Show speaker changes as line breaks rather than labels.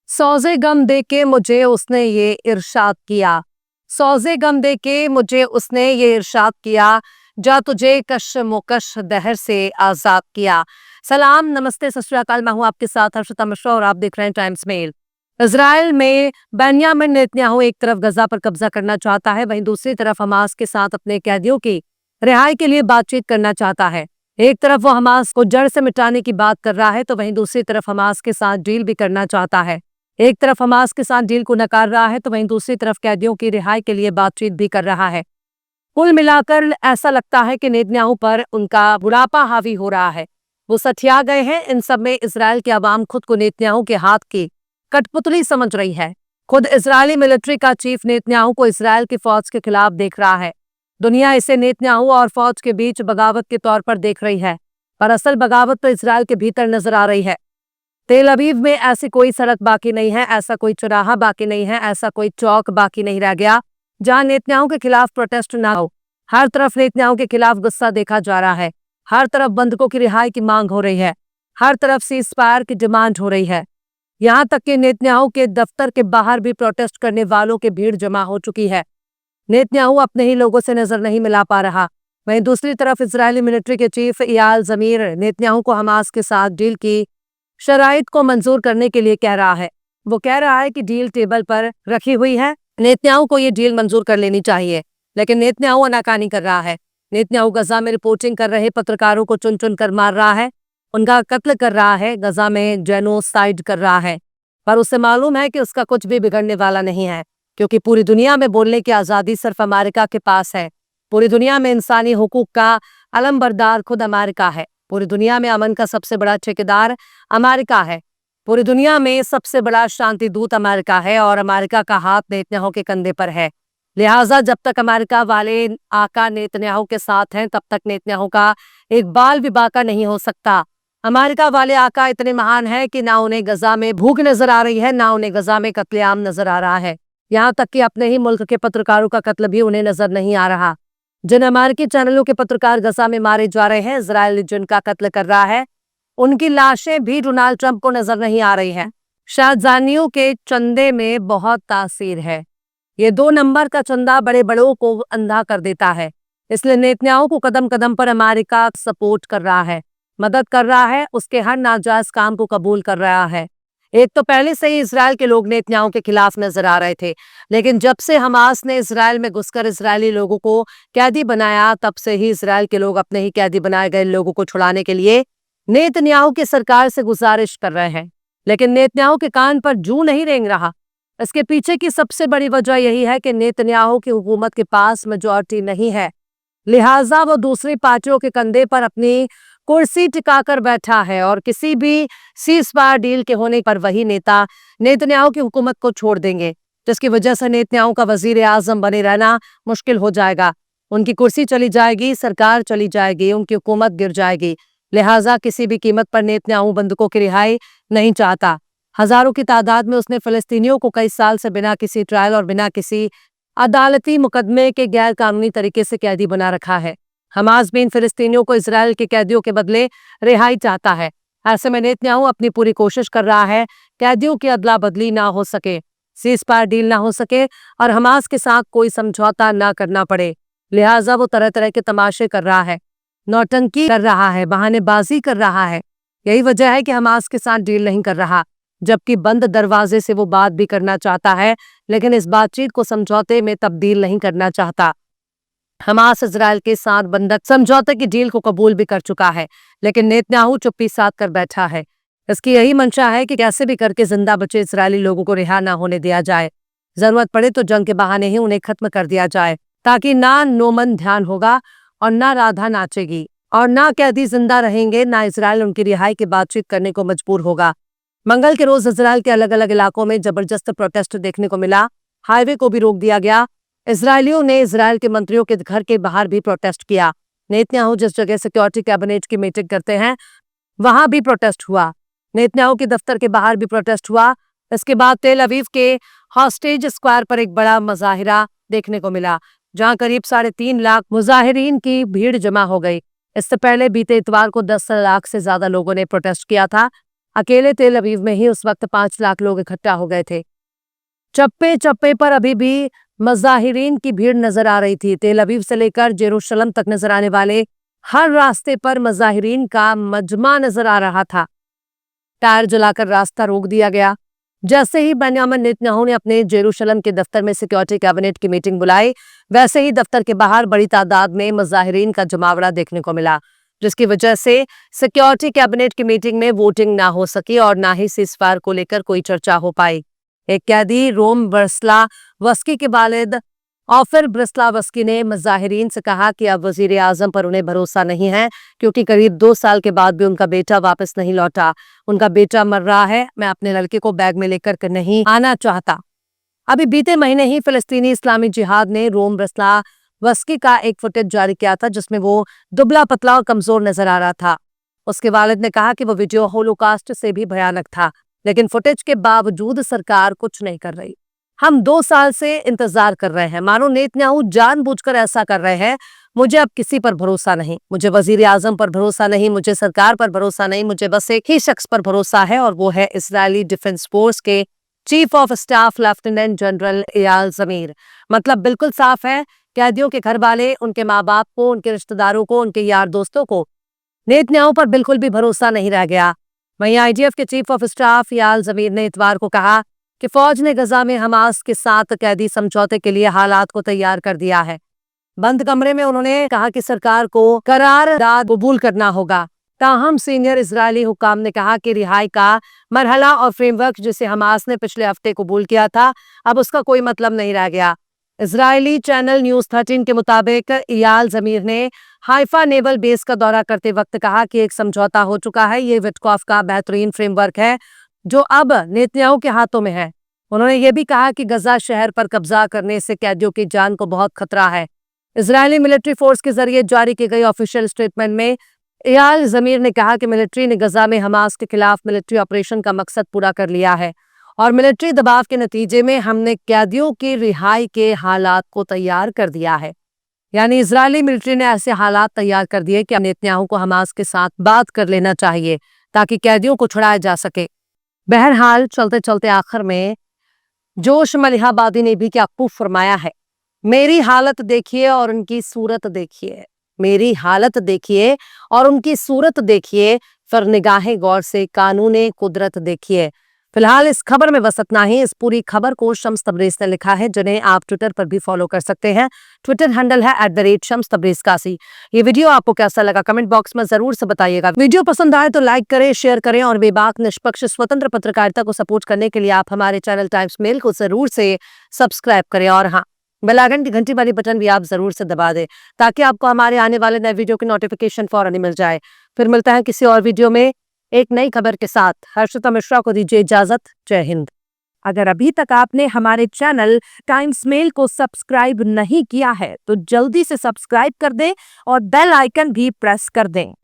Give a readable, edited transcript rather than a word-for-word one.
सौज़े गम दे के मुझे उसने ये इरशाद किया। सौज़े गम दे के मुझे उसने ये इरशाद किया, जा तुझे कश-मुकश दहर से आज़ाद किया। सलाम, नमस्ते, सत श्री अकाल। मैं हूँ आपके साथ हर्षिता मिश्रा और आप देख रहे हैं टाइम्स मेल। इज़राइल में बेंयामिन नेतन्याहू एक तरफ गजा पर कब्जा करना चाहता है, वहीं दूसरी तरफ हमास के साथ अपने कैदियों की रिहाई के लिए बातचीत करना चाहता है। एक तरफ वो हमास को जड़ से मिटाने की बात कर रहा है, तो वहीं दूसरी तरफ हमास के साथ डील भी करना चाहता है। एक तरफ हमास के साथ डील को नकार रहा है, तो वहीं दूसरी तरफ कैदियों की रिहाई के लिए बातचीत भी कर रहा है। कुल मिलाकर ऐसा लगता है कि नेतन्याहू पर उनका बुढ़ापा हावी हो रहा है। वो सठिया गए हैं। इन सब में इजराइल की आवाम खुद को नेतन्याहू के हाथ की कठपुतली समझ रही है। खुद इजरायली मिलिट्री का चीफ नेतन्याहू को इजराइल की फौज के खिलाफ देख रहा है। दुनिया इसे नेतन्याहू और फौज के बीच बगावत के तौर पर देख रही है, पर असल बगावत तो इजराइल के भीतर नजर आ रही है। तेल अवीव में ऐसी कोई सड़क बाकी नहीं है, ऐसा कोई चौराहा बाकी नहीं है, ऐसा कोई चौक बाकी नहीं रह गया जहां नेतन्याहू के खिलाफ प्रोटेस्ट ना हो। हर तरफ नेतन्याहू के खिलाफ गुस्सा देखा जा रहा है। हर तरफ बंधकों की रिहाई की मांग हो रही है। हर तरफ सीज फायर की डिमांड हो रही है। यहाँ तक कि नेतन्याहू के दफ्तर के बाहर भी प्रोटेस्ट करने वालों की भीड़ जमा हो चुकी है। नेतन्याहू अपने ही लोगों से नजर नहीं मिला पा रहा। वहीं दूसरी तरफ इजरायली मिलिट्री के चीफ इयाल जमीर नेतन्याहू को हमास के साथ डील की शराइत को मंजूर करने के लिए कह रहा है। वो कह रहा है कि डील टेबल पर रखी हुई है, नेतन्याहू को ये डील मंजूर कर लेनी चाहिए, लेकिन नेतन्याहू आनाकानी कर रहा है। नेतन्याहू गजा में रिपोर्टिंग कर रहे पत्रकारों को चुन चुन कर मार रहा है, उनका कत्ल कर रहा है, गजा में जेनोसाइड कर रहा है। पर उसे मालूम है कि उसका कुछ भी बिगड़ने वाला नहीं है, क्योंकि पूरी दुनिया में बोलने की आज़ादी सिर्फ अमेरिका के पास है। पूरी दुनिया में इंसानी हुकूक का अलमबरदार खुद अमेरिका है। पूरी दुनिया में अमन का सबसे बड़ा ठेकेदार अमेरिका है। पूरी दुनिया में सबसे बड़ा शांति दूत अमेरिका है और अमेरिका का हाथ नेतन्याहू के कंधे पर है। लिहाजा जब तक अमेरिका वाले आका नेतन्याहू के साथ हैं, तब तक नेतन्याहू का एक बाल भी बाका नहीं हो सकता। अमेरिका वाले आका इतने महान हैं कि ना उन्हें गजा में भूख नजर आ रही है, ना उन्हें गजा में कत्लेआम नजर आ रहा है। यहाँ तक कि अपने ही मुल्क के पत्रकारों का कत्ल भी उन्हें नजर नहीं आ रहा। जिन अमेरिकी चैनलों के पत्रकार गजा में मारे जा रहे हैं, इजराइल जिनका कत्ल कर रहा है, उनकी लाशें भी डोनाल्ड ट्रंप को नजर नहीं आ रही हैं। शायद जानियों के चंदे में बहुत तासीर है। ये 2 नंबर का चंदा बड़े बड़ों को अंधा कर देता है। इसलिए नेतन्याहू को कदम कदम पर अमेरिका सपोर्ट कर रहा है, मदद कर रहा है, उसके हर नाजायज काम को कबूल कर रहा है। एक तो पहले से ही इजराइल के लोग नेतन्याहू के खिलाफ नजर आ रहे थे, लेकिन जब से हमास ने इजराइल में घुसकर इजरायली लोगों को कैदी बनाया, तब से ही इजराइल के लोग अपने ही कैदी बनाए गए लोगों को छुड़ाने के लिए नेतन्याहू की सरकार से गुजारिश कर रहे हैं। लेकिन नेतन्याहू के कान पर जूं नहीं रेंग रहा। इसके पीछे की सबसे बड़ी वजह यही है कि नेतन्याहू की हुकूमत के पास मेजॉरिटी नहीं है। लिहाजा वो दूसरी पार्टियों के कंधे पर अपनी कुर्सी टिकाकर बैठा है और किसी भी सीज फायर डील के होने पर वही नेता नेतन्याहू की हुकूमत को छोड़ देंगे, जिसकी वजह से नेतन्याहू का वजीर आजम बने रहना मुश्किल हो जाएगा। उनकी कुर्सी चली जाएगी, सरकार चली जाएगी, उनकी हुकूमत गिर जाएगी। लिहाजा किसी भी कीमत पर नेतन्याहू बंधकों की रिहाई नहीं चाहता। हजारों की तादाद में उसने फिलिस्तीनियों को कई साल से बिना किसी ट्रायल और बिना किसी अदालती मुकदमे के गैर कानूनी तरीके से कैदी बना रखा है। हमास भी इन फिलिस्तीनियों को इजराइल के कैदियों के बदले रिहाई चाहता है। ऐसे में नेतन्याहू अपनी पूरी कोशिश कर रहा है कैदियों की अदला बदली ना हो सके, सीज फायर डील ना हो सके और हमास के साथ कोई समझौता ना करना पड़े। लिहाजा वो तरह तरह के तमाशे कर रहा है, नौटंकी कर रहा है, बहानेबाजी कर रहा है। यही वजह है कि हमास के साथ डील नहीं कर रहा, जबकि बंद दरवाजे से वो बात भी करना चाहता है, लेकिन इस बातचीत को समझौते में तब्दील नहीं करना चाहता। हमास इजराइल के साथ बंधक समझौते की डील को कबूल भी कर चुका है, लेकिन नेतन्याहू चुप्पी साध कर बैठा है। इसकी यही मंशा है कि कैसे भी करके जिंदा बचे इजरायली लोगों को रिहा ना होने दिया जाए। जरूरत पड़े तो जंग के बहाने ही उन्हें खत्म कर दिया जाए, ताकि ना नोमन ध्यान होगा और ना राधा नाचेगी और ना कैदी जिंदा रहेंगे, ना इजराइल उनकी रिहाई की बातचीत करने को मजबूर होगा। मंगल के रोज इजराइल के अलग अलग इलाकों में जबरदस्त प्रोटेस्ट देखने को मिला। हाईवे को भी रोक दिया गया। इजरायलियों ने इजराइल के मंत्रियों के घर के बाहर भी प्रोटेस्ट किया। नेतन्याहू जिस जगह सिक्योरिटी कैबिनेट की मीटिंग करते हैं, वहां भी प्रोटेस्ट हुआ। नेतन्याहू के दफ्तर के बाहर भी प्रोटेस्ट हुआ। इसके बाद तेल अवीव के हॉस्टेज स्क्वायर पर एक बड़ा मुजाहिरा देखने को मिला, जहां करीब 3.5 लाख मुजाहिरीन की भीड़ जमा हो गई। इससे पहले बीते इतवार को 10 लाख से ज्यादा लोगों ने प्रोटेस्ट किया था। अकेले तेल अवीव में ही उस वक्त 5 लाख लोग इकट्ठा हो गए थे। चप्पे चप्पे पर अभी भी मज़ाहिरीन की भीड़ नजर आ रही थी। तेल अवीव से लेकर जेरूशलम तक नजर आने वाले हर रास्ते पर मज़ाहिरीन का मजमा नजर आ रहा था। टायर जलाकर रास्ता रोक दिया गया। जैसे ही बेंयामिन नेतन्याहू ने अपने जेरूशलम के दफ्तर में सिक्योरिटी कैबिनेट की मीटिंग बुलाई, वैसे ही दफ्तर के बाहर बड़ी तादाद में मज़ाहिरीन का जमावड़ा देखने को मिला, जिसकी वजह से सिक्योरिटी कैबिनेट की मीटिंग में वोटिंग ना हो सकी और ना ही सीज़फायर को लेकर कोई चर्चा हो पाई। एक कैदी रोम ब्रिस्लावस्की के वालिद ऑफिर ब्रिस्लावस्की ने मज़ाहिरीन से कहा कि अब वजीर आजम पर उन्हें भरोसा नहीं है, क्योंकि करीब 2 साल के बाद भी उनका बेटा वापस नहीं लौटा। उनका बेटा मर रहा है, मैं अपने लड़के को बैग में लेकर नहीं आना चाहता। अभी बीते महीने ही फिलिस्तीनी इस्लामी जिहाद ने रोम ब्रिस्लावस्की का एक फुटेज जारी किया था, जिसमें वो दुबला पतला और कमजोर नजर आ रहा था। उसके वालिद ने कहा कि वो वीडियो होलोकास्ट से भी भयानक था, लेकिन फुटेज के बावजूद सरकार कुछ नहीं कर रही। हम 2 साल से इंतजार कर रहे हैं, मानो नेतन्याहू जानबूझकर ऐसा कर रहे हैं। मुझे अब किसी पर भरोसा नहीं, मुझे वजीर आजम पर भरोसा नहीं, मुझे सरकार पर भरोसा नहीं, मुझे बस एक ही शख्स पर भरोसा है और वो है इजरायली डिफेंस फोर्स के chief of staff lieutenant general Eyal Zamir. मतलब बिल्कुल साफ है, कैदियों के घर वाले, उनके माँ बाप को, उनके रिश्तेदारों को, उनके यार दोस्तों को नेतन्याहू पर बिल्कुल भी भरोसा नहीं रह गया। वहीं आईडीएफ के चीफ ऑफ स्टाफ एयाल जमीर ने इतवार को कहा कि फौज ने गजा में हमास के साथ कैदी समझौते के लिए हालात को तैयार कर दिया है। बंद कमरे में उन्होंने कहा कि सरकार को करारदाद कबूल करना होगा। ताहम सीनियर इजरायली हुक्काम ने कहा कि रिहाई का मरहला और फ्रेमवर्क जिसे हमास ने पिछले हफ्ते कबूल किया था, अब उसका कोई मतलब नहीं रह गया। इजरायली चैनल न्यूज 13 के मुताबिक एयाल जमीर ने हाइफा नेवल बेस का दौरा करते वक्त कहा कि एक समझौता हो चुका है, ये विटकॉफ का बेहतरीन फ्रेमवर्क है जो अब नेतन्याहू के हाथों में है। उन्होंने ये भी कहा कि गजा शहर पर कब्जा करने से कैदियों की जान को बहुत खतरा है। इजरायली मिलिट्री फोर्स के जरिए जारी की गई ऑफिशियल स्टेटमेंट में एयाल जमीर ने कहा कि मिलिट्री ने गजा में हमास के खिलाफ मिलिट्री ऑपरेशन का मकसद पूरा कर लिया है और मिलिट्री दबाव के नतीजे में हमने कैदियों की रिहाई के हालात को तैयार कर दिया है। यानी इजरायली मिलिट्री ने ऐसे हालात तैयार कर दिए कि नेतन्याहू को हमास के साथ बात कर लेना चाहिए ताकि कैदियों को छुड़ाया जा सके। बहरहाल चलते चलते आखिर में जोश मलिहाबादी ने भी क्या खूब फरमाया है, मेरी हालत देखिए और उनकी सूरत देखिए, मेरी हालत देखिए और उनकी सूरत देखिए, फिर निगाहें गौर से कानूने कुदरत देखिए। फिलहाल इस खबर में बस इतना ही। इस पूरी खबर को शम्स तबरेज ने लिखा है, जिन्हें आप ट्विटर पर भी फॉलो कर सकते हैं। ट्विटर हैंडल है @शम्स तबरेज कासी। ये वीडियो आपको कैसा लगा कमेंट बॉक्स में जरूर से बताइएगा। वीडियो पसंद आए तो लाइक करें, शेयर करें और बेबाक निष्पक्ष स्वतंत्र पत्रकारिता को सपोर्ट करने के लिए आप हमारे चैनल टाइम्स मेल को जरूर से सब्सक्राइब करें और हाँ, बेल आइकन की घंटी वाली बटन भी आप जरूर से दबा दें ताकि आपको हमारे आने वाले नए वीडियो की नोटिफिकेशन फौरन ही मिल जाए। फिर मिलता है किसी और वीडियो में एक नई खबर के साथ। हर्षिता मिश्रा को दीजिए इजाजत। जय हिंद। अगर अभी तक आपने हमारे चैनल टाइम्स मेल को सब्सक्राइब नहीं किया है तो जल्दी से सब्सक्राइब कर दें और बेल आइकन भी प्रेस कर दें।